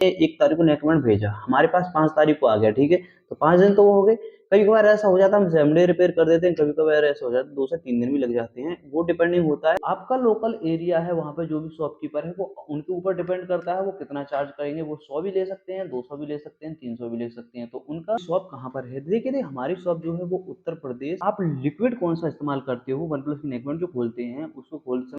1 तारीख को नेकबैंड भेजा, हमारे पास 5 तारीख को आ गया, ठीक है? तो 5 दिन तो वो हो गए। कभी-कभार ऐसा हो जाता है हम सेम डे रिपेयर कर देते हैं, कभी-कभार ऐसा हो जाता है 2 से 3 दिन भी लग जाते हैं। वो डिपेंडिंग होता है आपका लोकल एरिया है, वहाँ पे जो भी शॉपकीपर है वो उनके ऊपर डिपेंड करता है वो कितना चार्ज करेंगे। वो 100 भी ले सकते हैं, 200 भी ले सकते हैं, 300 भी ले सकते हैं। तो उनका शॉप कहाँ पर है? देखिए हमारी शॉप जो है वो उत्तर प्रदेश। आप लिक्विड कौन-सा इस्तेमाल करते हो? वन प्लस की नेकबैंड जो खोलते हैं उसको खोलते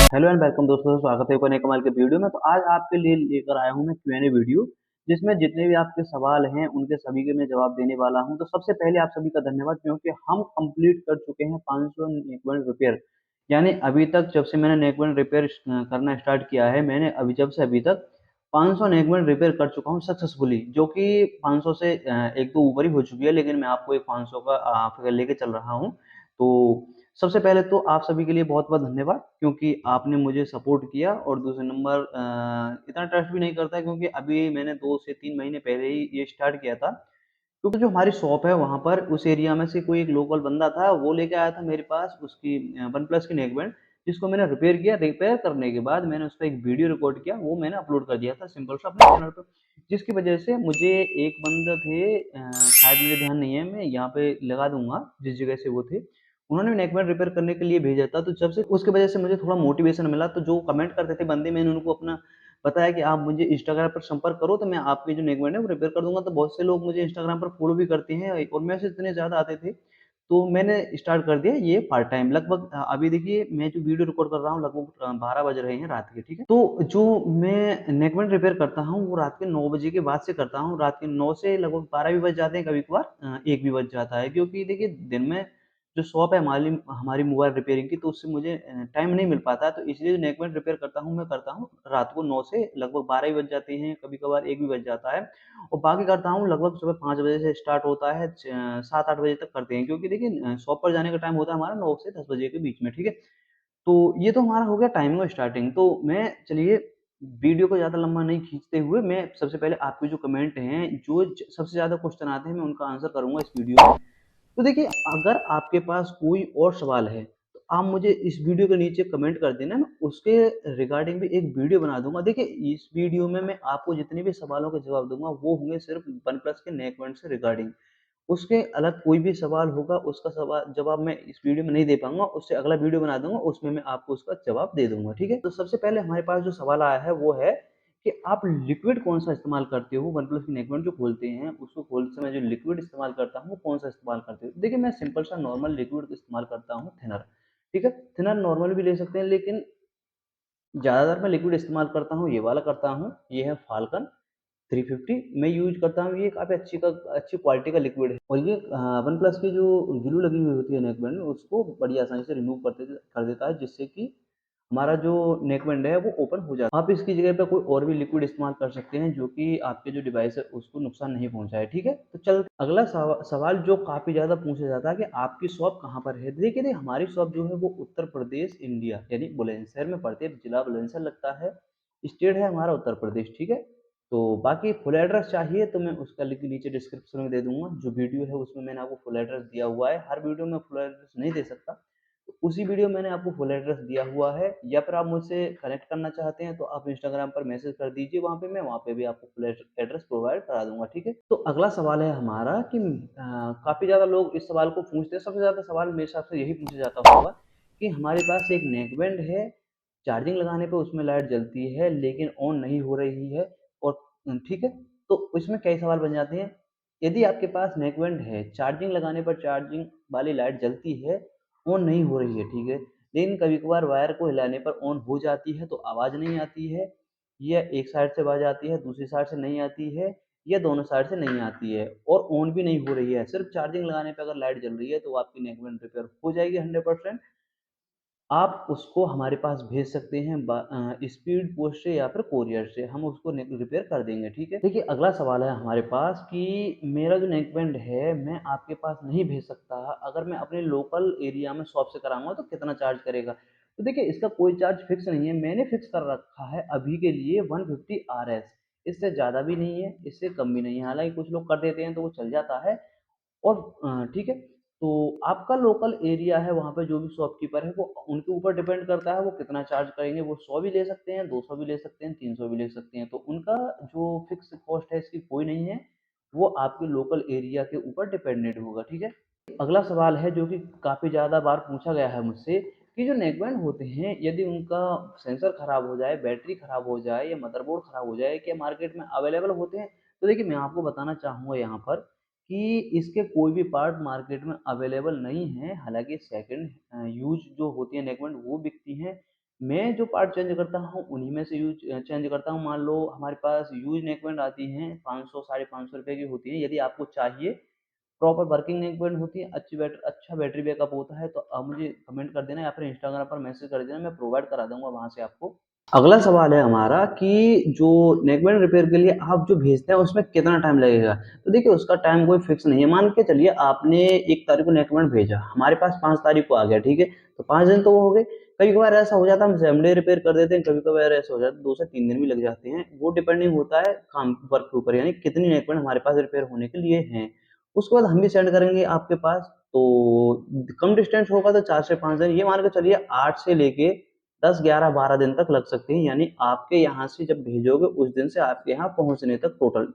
हेलो एंड वेलकम दोस्तों, स्वागत है एक और नए कमाल के वीडियो में। तो आज आपके लिए लेकर आया हूँ मैं Q&A वीडियो, जिसमें जितने भी आपके सवाल हैं उनके सभी के मैं जवाब देने वाला हूँ। तो सबसे पहले आप सभी का धन्यवाद, क्योंकि हम कंप्लीट कर चुके हैं 500 नेकबैंड रिपेयर। यानी अभी तक जब से मैंने नेकबैंड रिपेयर करना स्टार्ट किया है, मैंने जब से अभी तक 500 नेकबैंड रिपेयर कर चुका हूँ सक्सेसफुली, जो कि 500 से एक तो ऊपर ही हो चुकी है, लेकिन मैं आपको एक 500 का फिगर लेके चल रहा हूँ। तो सबसे पहले तो आप सभी के लिए बहुत-बहुत धन्यवाद, क्योंकि आपने मुझे सपोर्ट किया। और दूसरे नंबर इतना ट्रस्ट भी नहीं करता है, क्योंकि अभी मैंने 2 से 3 महीने पहले ही ये स्टार्ट किया था। क्योंकि जो हमारी शॉप है वहाँ पर उस एरिया में से कोई एक लोकल बंदा था, वो लेके आया था मेरे पास उसकी वन प्लस की नेकबैंड, जिसको मैंने रिपेयर किया। रिपेयर करने के बाद मैंने उसका एक वीडियो रिकॉर्ड किया, वो मैंने अपलोड कर दिया था सिंपल सा अपने चैनल पे। जिसकी वजह से मुझे एक बंदे थे, शायद मुझे ध्यान नहीं है, मैं यहाँ पे लगा दूँगा जिस जगह से वो थे। उन्होंने नेकबैंड रिपेयर करने के लिए भेजा था, तो जब से उसकी वजह से मुझे थोड़ा मोटिवेशन मिला। तो जो कमेंट करते थे बंदे, मैंने उनको अपना बताया कि आप मुझे इंस्टाग्राम पर संपर्क करो, तो मैं आपकी जो नेकबैंड है वो रिपेयर कर दूँगा। तो बहुत से लोग मुझे इंस्टाग्राम पर फॉलो भी करते हैं और मैसेज इतने ज़्यादा आते थे, तो मैंने स्टार्ट कर दिया ये पार्ट टाइम। लगभग अभी देखिए मैं जो वीडियो रिकॉर्ड कर रहा हूँ, लगभग 12 बज रहे हैं रात के, ठीक है? तो जो मैं नेकबैंड रिपेयर करता हूँ वो रात के 9 बजे के बाद से करता हूँ। रात के 9 से लगभग 12 भी बज जाते हैं, कभी-कभार 1 भी बज जाता है, क्योंकि देखिए दिन में जो शॉप है हमारी हमारी मोबाइल रिपेयरिंग की, तो उससे मुझे टाइम नहीं मिल पाता है। तो इसलिए जो नेकबैंड रिपेयर करता हूँ, मैं करता हूँ रात को 9 से लगभग 12 भी बज जाते हैं, कभी-कभार 1 भी बज जाता है। और बाकी करता हूँ लगभग सुबह 5 बजे से स्टार्ट होता है, 7-8 बजे तक करते हैं, क्योंकि देखिए शॉप पर जाने का टाइम होता है हमारा 9 से 10 बजे के बीच में, ठीक है? तो ये तो हमारा हो गया टाइमिंग और स्टार्टिंग। तो मैं चलिए वीडियो को ज़्यादा लंबा नहीं खींचते हुए, मैं सबसे पहले आपके जो कमेंट हैं, जो सबसे ज़्यादा क्वेश्चन आते हैं, मैं उनका आंसर करूँगा इस वीडियो में। तो देखिए, अगर आपके पास कोई और सवाल है, तो आप मुझे इस वीडियो के नीचे कमेंट कर देना, मैं उसके रिगार्डिंग भी एक वीडियो बना दूँगा। देखिए, इस वीडियो में मैं आपको जितने भी सवालों के जवाब दूँगा, वो होंगे सिर्फ़ वन प्लस के नेक बैंड से रिगार्डिंग। उसके अलग कोई भी सवाल होगा, उसका जवाब मैं इस वीडियो में नहीं दे पाऊँगा, उससे अगला वीडियो बना दूँगा, उसमें मैं आपको उसका जवाब दे दूँगा, ठीक है? तो सबसे पहले हमारे पास जो सवाल आया है, वो है कि आप लिक्विड कौन-सा इस्तेमाल करते हो? वन प्लस की नेकबैंड जो खोलते हैं, उसको खोलते समय जो लिक्विड इस्तेमाल करता हूँ, वो कौन-सा इस्तेमाल करते हो? देखिए, मैं सिंपल सा नॉर्मल लिक्विड इस्तेमाल करता हूँ, थिनर, ठीक है? थिनर नॉर्मल भी ले सकते हैं, लेकिन ज़्यादातर मैं लिक्विड इस्तेमाल करता हूँ, ये वाला करता हूँ। ये है फाल्कन 350 मैं यूज़ करता हूँ। ये काफ़ी अच्छी क्वालिटी का लिक्विड है, और ये वन प्लस की जो ग्लू लगी हुई होती है नेकबैंड में, उसको बड़ी आसानी से रिमूव कर देता है, जिससे कि हमारा जो नेकबैंड है वो ओपन हो जाता है। आप इसकी जगह पे कोई और भी लिक्विड इस्तेमाल कर सकते हैं, जो कि आपके जो डिवाइस है उसको नुकसान नहीं पहुँचाए, ठीक है? तो चल अगला सवाल जो काफ़ी ज़्यादा पूछा जाता है कि आपकी शॉप कहाँ पर है? देखिए, हमारी शॉप जो है वो उत्तर प्रदेश, इंडिया यानी बुलंदशहर में पड़ती है, जिला बुलंदशहर लगता है, स्टेट है हमारा उत्तर प्रदेश, ठीक है? तो बाकी फुल एड्रेस चाहिए तो मैं उसका लिंक नीचे डिस्क्रिप्शन में दे दूँगा। जो वीडियो है उसमें मैंने आपको फुल एड्रेस दिया हुआ है। हर वीडियो में फुल एड्रेस नहीं दे सकता, तो उसी वीडियो में मैंने आपको फुल एड्रेस दिया हुआ है। या फिर आप मुझसे कनेक्ट करना चाहते हैं तो आप इंस्टाग्राम पर मैसेज कर दीजिए, वहाँ पे भी आपको फुल एड्रेस प्रोवाइड करा दूँगा, ठीक है? तो अगला सवाल है हमारा कि काफ़ी ज़्यादा लोग इस सवाल को पूछते हैं, सबसे ज़्यादा सवाल मेरे हिसाब से यही पूछा जाता होगा कि हमारे पास एक नेकबैंड है, चार्जिंग लगाने पे उसमें लाइट जलती है, लेकिन ऑन नहीं हो रही है। और ठीक है, तो इसमें कई सवाल बन जाते हैं। यदि आपके पास नेकबैंड है, चार्जिंग लगाने पर चार्जिंग वाली लाइट जलती है, ऑन नहीं हो रही है, ठीक है, लेकिन कभी-कभार वायर को हिलाने पर ऑन हो जाती है, तो आवाज़ नहीं आती है, या एक साइड से आवाज़ आती है, दूसरी साइड से नहीं आती है, या दोनों साइड से नहीं आती है, और ऑन भी नहीं हो रही है, सिर्फ़ चार्जिंग लगाने पे अगर लाइट जल रही है, तो आपकी नेकबैंड रिपेयर हो जाएगी 100%। आप उसको हमारे पास भेज सकते हैं स्पीड पोस्ट से या फिर कोरियर से, हम उसको रिपेयर कर देंगे, ठीक है? देखिए, अगला सवाल है हमारे पास कि मेरा जो नेकबैंड है मैं आपके पास नहीं भेज सकता, अगर मैं अपने लोकल एरिया में शॉप से कराऊंगा तो कितना चार्ज करेगा? तो देखिए, इसका कोई चार्ज फिक्स नहीं है, मैंने फिक्स कर रखा है अभी के लिए 150 RS। इससे ज़्यादा भी नहीं है, इससे कम भी नहीं है, हालांकि कुछ लोग कर देते हैं तो वो चल जाता है। और ठीक है, तो आपका लोकल एरिया है, वहाँ पे जो भी शॉपकीपर है वो उनके ऊपर डिपेंड करता है वो कितना चार्ज करेंगे। वो 100 भी ले सकते हैं, 200 भी ले सकते हैं, 300 भी ले सकते हैं। तो उनका जो फिक्स कॉस्ट है इसकी कोई नहीं है, वो आपके लोकल एरिया के ऊपर डिपेंडेंट होगा, ठीक है। अगला सवाल है जो कि काफ़ी ज़्यादा बार पूछा गया है मुझसे कि जो नेकबैंड होते हैं यदि उनका सेंसर खराब हो जाए, बैटरी खराब हो जाए या मदरबोर्ड खराब हो जाए, क्या मार्केट में अवेलेबल होते हैं? तो देखिए, मैं आपको बताना चाहूँगा यहाँ पर कि इसके कोई भी पार्ट मार्केट में अवेलेबल नहीं है। हालाँकि सेकंड यूज़ जो होती है नेकबैंड वो बिकती हैं। मैं जो पार्ट चेंज करता हूँ उन्हीं में से चेंज करता हूँ। मान लो हमारे पास यूज़ नेकबैंड आती हैं 500 साढ़े 500 रुपए की होती हैं। यदि आपको चाहिए, प्रॉपर वर्किंग नेकबैंड होती है, अच्छा बैटरी बैकअप होता है, तो आप मुझे कमेंट कर देना या फिर इंस्टाग्राम पर मैसेज कर देना, मैं प्रोवाइड करा दूँगा वहाँ से आपको। अगला सवाल है हमारा कि जो नेकबैंड रिपेयर के लिए आप जो भेजते हैं उसमें कितना टाइम लगेगा? तो देखिए, उसका टाइम कोई फिक्स नहीं है। मान के चलिए आपने 1 तारीख को नेकबैंड भेजा, हमारे पास 5 तारीख को आ गया, ठीक है? तो 5 दिन तो वो हो गए। कभी-कभार ऐसा हो जाता है हम सेम डे रिपेयर कर देते हैं, कभी-कभार ऐसा हो जाता है 2 से 3 दिन भी लग जाते हैं। वो डिपेंडिंग होता है काम वर्क के ऊपर, यानी कितनी नेकबैंड हमारे पास रिपेयर होने के लिए हैं। उसके बाद हम भी सेंड करेंगे आपके पास। तो कम डिस्टेंस होगा तो 4 से 5 दिन, ये मान के चलिए 8 से लेके 10, 11, 12 दिन तक लग सकते हैं, यानी आपके यहाँ से जब भेजोगे उस दिन से आपके यहाँ पहुँचने तक टोटल।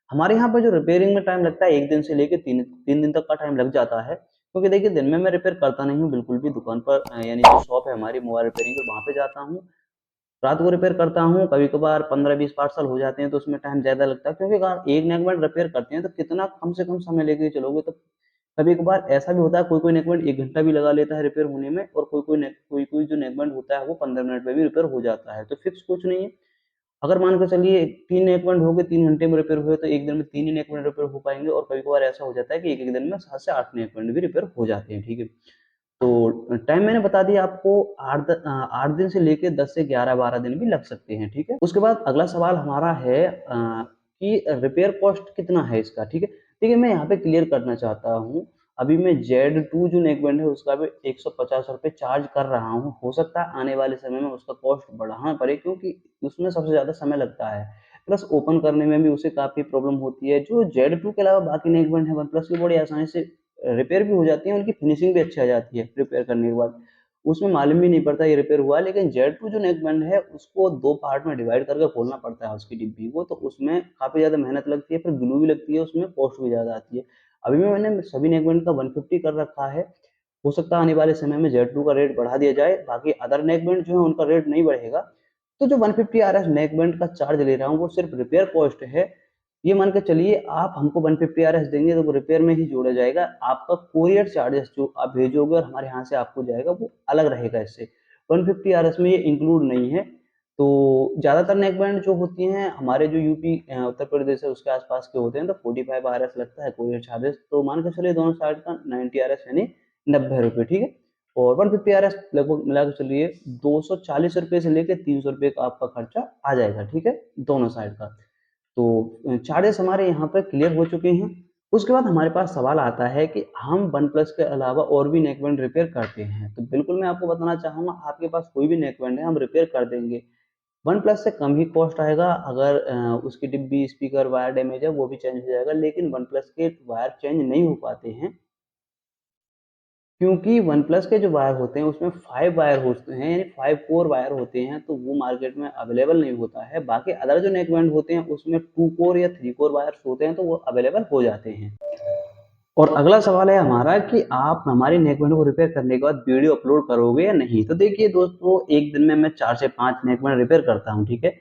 हमारे यहाँ पे जो रिपेयरिंग में टाइम लगता है 1 दिन से लेके 3 दिन तक का टाइम लग जाता है। क्योंकि देखिए, दिन में मैं रिपेयर करता नहीं हूँ बिल्कुल भी, दुकान पर यानी जो शॉप है हमारी मोबाइल रिपेयरिंग की, वहाँ पे जाता हूँ। रात को रिपेयर करता हूँ, कभी-कभार 15-20 पार्सल हो जाते हैं तो उसमें टाइम ज़्यादा लगता है, क्योंकि अगर एक नेकबैंड रिपेयर करते हैं तो कितना कम से कम समय लेके चलोगे। तो कभी-कभार ऐसा भी होता है, कोई-कोई नेकबैंड 1 घंटा भी लगा लेता है रिपेयर होने में, और कोई-कोई जो नेकबैंड होता है वो 15 मिनट में भी रिपेयर हो जाता है। तो फिक्स कुछ नहीं है। अगर मान के चलिए 3 नेकबैंड हो गए, 3 घंटे में रिपेयर हुए, तो 1 दिन में 3 ही नेकबैंड रिपेयर हो पाएँगे, और कभी-कभार ऐसा हो जाता है कि एक-एक दिन में 7 से 8 नेकबैंड भी रिपेयर हो जाते हैं, ठीक है। तो टाइम मैंने बता दिया आपको, 8 दिन से लेके 10 से 11-12 दिन भी लग सकते हैं, ठीक है? उसके बाद अगला सवाल हमारा है कि रिपेयर कॉस्ट कितना है इसका, ठीक है? देखिए, मैं यहाँ पे क्लियर करना चाहता हूँ, अभी मैं Z2 जो नेकबैंड है उसका भी ₹150 चार्ज कर रहा हूँ। हो सकता है आने वाले समय में उसका कॉस्ट बढ़ाना पड़े, क्योंकि उसमें सबसे ज़्यादा समय लगता है। प्लस ओपन करने में भी उसे काफ़ी प्रॉब्लम होती है। जो Z2 के अलावा बाकी नेकबैंड है वनप्लस की, बड़ी आसानी से रिपेयर भी हो जाती है, उनकी फिनिशिंग भी अच्छी आ जाती है रिपेयर करने के बाद। उसमें मालूम भी नहीं पड़ता ये रिपेयर हुआ है। लेकिन Z2 जो नेकबैंड है उसको 2 पार्ट में डिवाइड करके खोलना पड़ता है उसकी डिब्बी को, तो उसमें काफ़ी ज़्यादा मेहनत लगती है, फिर ग्लू भी लगती है, उसमें कॉस्ट भी ज़्यादा आती है। अभी भी मैंने सभी नेकबैंड का 150 कर रखा है। हो सकता है आने वाले समय में Z2 का रेट बढ़ा दिया जाए, बाकी अदर नेकबैंड जो है उनका रेट नहीं बढ़ेगा। तो जो 150 आरएस नेकबैंड का चार्ज ले रहा हूँ वो सिर्फ रिपेयर कॉस्ट है। ये मान के चलिए आप हमको 150 आरएस देंगे तो वो रिपेयर में ही जोड़ा जाएगा। आपका कोरियर चार्जेस जो आप भेजोगे और हमारे यहाँ से आपको जाएगा वो अलग रहेगा इससे। 150 आरएस में ये इंक्लूड नहीं है। तो ज़्यादातर नेकबैंड जो होती हैं हमारे जो यूपी उत्तर प्रदेश है उसके आसपास के होते हैं, तो 45 आरएस लगता है कोरियर चार्जेस। तो मान के चलिए दोनों साइड का 90 आरएस यानी ₹90, ठीक है। और 150 आरएस लगभग मिला के चलिए ₹240 से लेके ₹300 का आपका खर्चा आ जाएगा, ठीक है, दोनों साइड का। तो चार्जेस हमारे यहाँ पे क्लियर हो चुके हैं। उसके बाद हमारे पास सवाल आता है कि हम वन प्लस के अलावा और भी नेकबैंड रिपेयर करते हैं। तो बिल्कुल मैं आपको बताना चाहूँगा, आपके पास कोई भी नेकबैंड है हम रिपेयर कर देंगे। वन प्लस से कम ही कॉस्ट आएगा। अगर उसकी डिब्बी, स्पीकर, वायर डैमेज है वो भी चेंज हो जाएगा, लेकिन वन प्लस के वायर चेंज नहीं हो पाते हैं, क्योंकि वनप्लस के जो वायर होते हैं उसमें 5 वायर होते हैं, यानी 5 कोर वायर होते हैं, तो वो मार्केट में अवेलेबल नहीं होता है। बाकी अदर जो नेक बैंड होते हैं उसमें 2 कोर या 3 कोर वायर्स होते हैं, तो वो अवेलेबल हो जाते हैं। और अगला सवाल है हमारा कि आप हमारी नेकबैंड को रिपेयर करने के बाद वीडियो अपलोड करोगे या नहीं? तो देखिए दोस्तों, एक दिन में मैं 4 से 5 नेकबैंड रिपेयर करता हूँ, ठीक है?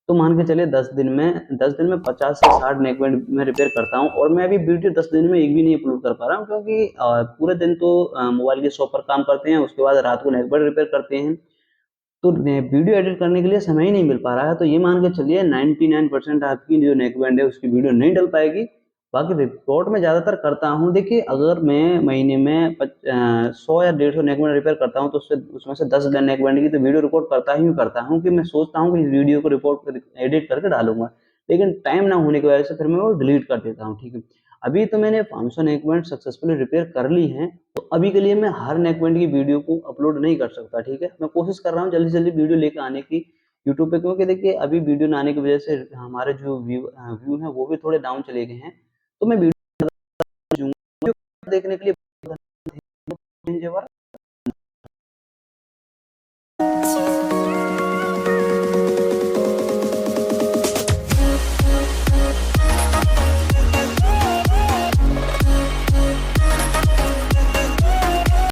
तो मान के चलिए 10 दिन में 50 से 60 नेकबैंड मैं रिपेयर करता हूँ, और मैं अभी वीडियो 10 दिन में एक भी नहीं अपलोड कर पा रहा हूँ, क्योंकि पूरे दिन तो मोबाइल की शॉप पर काम करते हैं, उसके बाद रात को नेकबैंड रिपेयर करते हैं। तो वीडियो एडिट करने के लिए समय ही नहीं मिल पा रहा है, तो ये मान के चलिए 99% आपकी जो नेकबैंड है उसकी वीडियो नहीं डल पाएगी। बाकी रिपोर्ट में ज़्यादातर करता हूँ। देखिए, अगर मैं महीने में 100 या 150 नेकबैंड रिपेयर करता हूँ तो उससे उसमें से 10 नेकबैंड की तो वीडियो रिकॉर्ड करता हूँ, कि मैं सोचता हूँ कि इस वीडियो को रिपोर्ट एडिट करके डालूंगा, लेकिन टाइम ना होने की वजह से फिर मैं वो डिलीट कर देता हूँ, ठीक है। अभी तो मैंने 500 नेकबैंड सक्सेसफुली रिपेयर कर ली हैं। तो अभी के लिए मैं हर नेकबैंड की वीडियो को अपलोड नहीं कर सकता, ठीक है। मैं कोशिश कर रहा हूँ जल्दी से जल्दी वीडियो लेकर आने की यूट्यूब पे, क्योंकि देखिए अभी वीडियो ना आने की वजह से हमारे जो व्यू हैं वो भी थोड़े डाउन चले गए हैं। तो मैं वीडियो देखने के लिए in your